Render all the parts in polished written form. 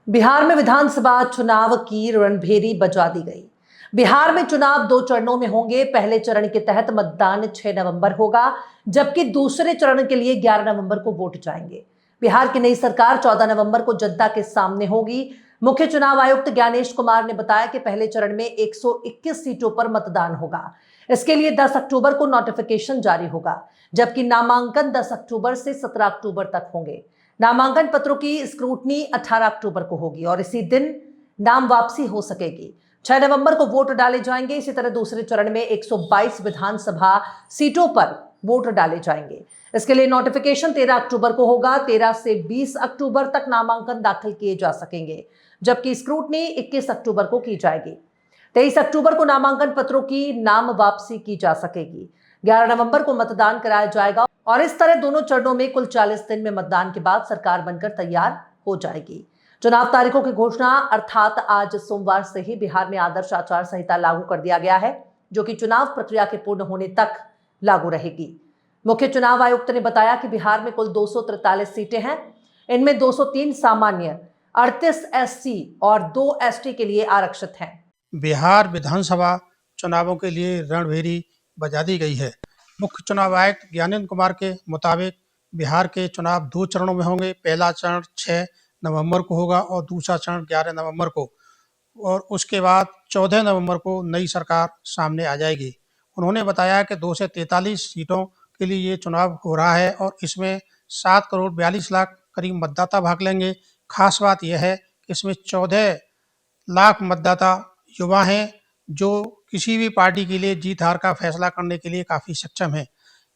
बिहार में विधानसभा चुनाव की रणभेरी बजा दी गई। बिहार में चुनाव 2 चरणों में होंगे। पहले चरण के तहत मतदान 6 नवंबर होगा, जबकि दूसरे चरण के लिए 11 नवंबर को वोट जाएंगे। बिहार की नई सरकार 14 नवंबर को जनता के सामने होगी। मुख्य चुनाव आयुक्त ज्ञानेश कुमार ने बताया कि पहले चरण में 121 सीटों पर मतदान होगा। इसके लिए 10 अक्टूबर को नोटिफिकेशन जारी होगा, जबकि नामांकन 10 अक्टूबर से 17 अक्टूबर तक होंगे। नामांकन पत्रों की स्क्रूटनी 18 अक्टूबर को होगी और इसी दिन नाम वापसी हो सकेगी। 6 नवंबर को वोट डाले जाएंगे। इसी तरह दूसरे चरण में 122 विधानसभा सीटों पर वोट डाले जाएंगे। इसके लिए नोटिफिकेशन 13 अक्टूबर को होगा। 13 से 20 अक्टूबर तक नामांकन दाखिल किए जा सकेंगे, जबकि स्क्रूटनी 21 अक्टूबर को की जाएगी। 23 अक्टूबर को नामांकन पत्रों की नाम वापसी की जा सकेगी। 11 नवंबर को मतदान कराया जाएगा और इस तरह दोनों चरणों में कुल 40 दिन में मतदान के बाद सरकार बनकर तैयार हो जाएगी। चुनाव तारीखों की घोषणा अर्थात आज सोमवार से ही बिहार में आदर्श आचार संहिता लागू कर दिया गया है, जो कि चुनाव प्रक्रिया के पूर्ण होने तक लागू रहेगी। मुख्य चुनाव आयुक्त ने बताया कि बिहार में कुल 243 सीटें हैं। इनमें 203 सामान्य, 38 एससी और 2 एसटी के लिए आरक्षित हैं। बिहार विधानसभा चुनावों के लिए रणभेरी बजा दी गई है। मुख्य चुनाव आयुक्त ज्ञानेन्द्र कुमार के मुताबिक बिहार के चुनाव 2 चरणों में होंगे। पहला चरण 6 नवंबर को होगा और दूसरा चरण 11 नवंबर को, और उसके बाद 14 नवंबर को नई सरकार सामने आ जाएगी। उन्होंने बताया कि 2 से 43 सीटों के लिए ये चुनाव हो रहा है और इसमें 7 करोड़ 42 लाख करीब मतदाता भाग लेंगे। खास बात यह है कि इसमें 14 लाख मतदाता युवा हैं, जो किसी भी पार्टी के लिए जीत हार का फैसला करने के लिए काफ़ी सक्षम हैं।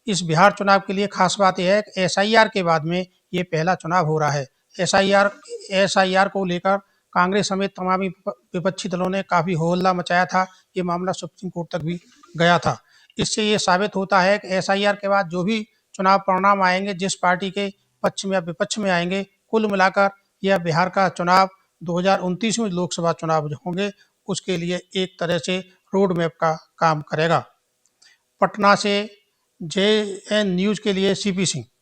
इस बिहार चुनाव के लिए खास बात यह है कि एसआईआर के बाद में ये पहला चुनाव हो रहा है। एसआईआर को लेकर कांग्रेस समेत तमाम विपक्षी दलों ने काफ़ी हो हल्ला मचाया था। ये मामला सुप्रीम कोर्ट तक भी गया था। इससे ये साबित होता है कि एसआईआर के बाद जो भी चुनाव परिणाम आएंगे, जिस पार्टी के पक्ष में या विपक्ष में आएंगे, कुल मिलाकर यह बिहार का चुनाव 2029 में लोकसभा चुनाव जो होंगे उसके लिए एक तरह से रोड मैप का काम करेगा। पटना से जेएन न्यूज़ के लिए सीपी सिंह।